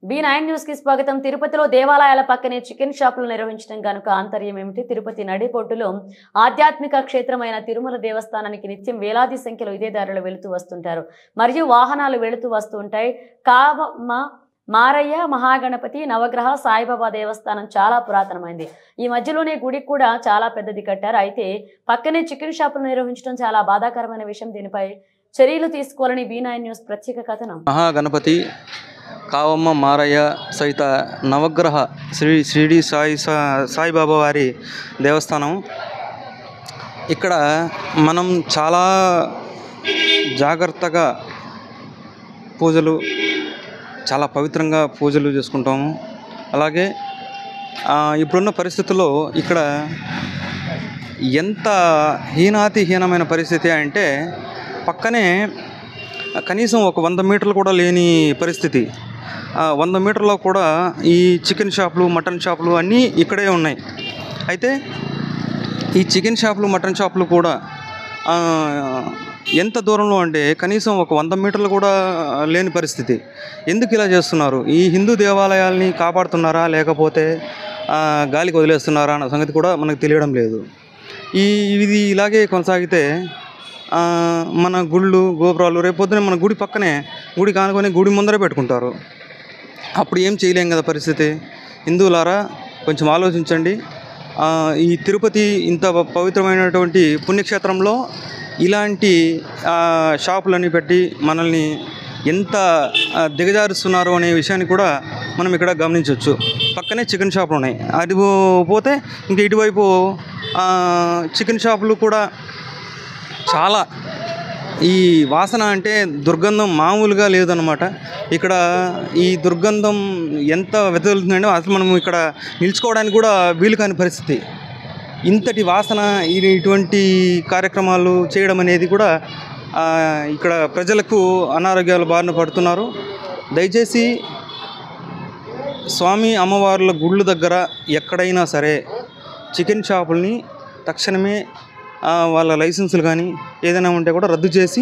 B9 news కి స్వాగతం. తిరుపతిలో దేవాలయాల పక్కనే చికెన్ షాపులు నిర్వహించడం గనుక ఆంతర్యం ఏమిటి? తిరుపతి నడిబొడ్డులో ఆధ్యాత్మిక క్షేత్రమైన తిరుమల దేవస్థానానికి నిత్యం వేలాది సంఖ్యలో ఇదే దారిలో వెళుతూ వస్తుంటారు మరియు వాహనాలు వెళుతూ వస్తూ ఉంటాయి. కావమ్మ మారయ్య మహాగణపతి నవగ్రహ సాయిబాబా దేవస్థానం చాలా పురాతనమైంది. ఈ మధ్యలోనే గుడి కూడా చాలా పెద్దది కట్టారు. అయితే పక్కనే చికెన్ షాపులు నిర్వహించడం చాలా బాధాకరమైన విషయం. దీనిపై చర్యలు తీసుకోవాలని B9 న్యూస్ ప్రత్యేక కథనం. మహాగణపతి కావమ్మ మారయ్య సహిత నవగ్రహ శ్రీ సాయిబాబా వారి దేవస్థానం. ఇక్కడ మనం చాలా జాగ్రత్తగా పూజలు, చాలా పవిత్రంగా పూజలు చేసుకుంటాము. అలాగే ఇప్పుడున్న పరిస్థితుల్లో ఇక్కడ ఎంత హీనాతిహీనమైన పరిస్థితి అంటే పక్కనే కనీసం ఒక 100 మీటర్లు కూడా లేని పరిస్థితి. 100 మీటర్లో కూడా ఈ చికెన్ షాపులు, మటన్ షాపులు అన్నీ ఇక్కడే ఉన్నాయి. అయితే ఈ చికెన్ షాపులు, మటన్ షాపులు కూడా ఎంత దూరంలో అంటే కనీసం ఒక 100 మీటర్లు కూడా లేని పరిస్థితి. ఎందుకు ఇలా చేస్తున్నారు? ఈ హిందూ దేవాలయాల్ని కాపాడుతున్నారా లేకపోతే గాలికి వదిలేస్తున్నారా అన్న సంగతి కూడా మనకు తెలియడం లేదు. ఇది ఇలాగే కొనసాగితే మన గుళ్ళు, గోపురాలు రేపొద్దునే మన గుడి పక్కనే, గుడి కానుకొని గుడి ముందరే పెట్టుకుంటారు. అప్పుడు ఏం చేయలేం కదా పరిస్థితి. హిందువులారా కొంచెం ఆలోచించండి. ఈ తిరుపతి ఇంత పవిత్రమైనటువంటి పుణ్యక్షేత్రంలో ఇలాంటి షాపులన్నీ పెట్టి మనల్ని ఎంత దిగజారుస్తున్నారు అనే విషయాన్ని కూడా మనం ఇక్కడ గమనించవచ్చు. పక్కనే చికెన్ షాపులు ఉన్నాయి. అది పోతే ఇంక ఇటువైపు చికెన్ షాపులు కూడా చాలా ఈ వాసన అంటే దుర్గంధం మామూలుగా లేదన్నమాట. ఇక్కడ ఈ దుర్గంధం ఎంత వెదజల్లుతుందంటే అసలు మనం ఇక్కడ నిల్చుకోవడానికి కూడా వీలు కాని పరిస్థితి. ఇంతటి వాసన, ఇటువంటి కార్యక్రమాలు చేయడం అనేది కూడా ఇక్కడ ప్రజలకు అనారోగ్యాల బారిన పడుతున్నారు. దయచేసి స్వామి అమ్మవార్ల గుళ్ళు దగ్గర ఎక్కడైనా సరే చికెన్ షాపుల్ని తక్షణమే వాళ్ళ లైసెన్సులు కానీ ఏదైనా ఉంటే కూడా రద్దు చేసి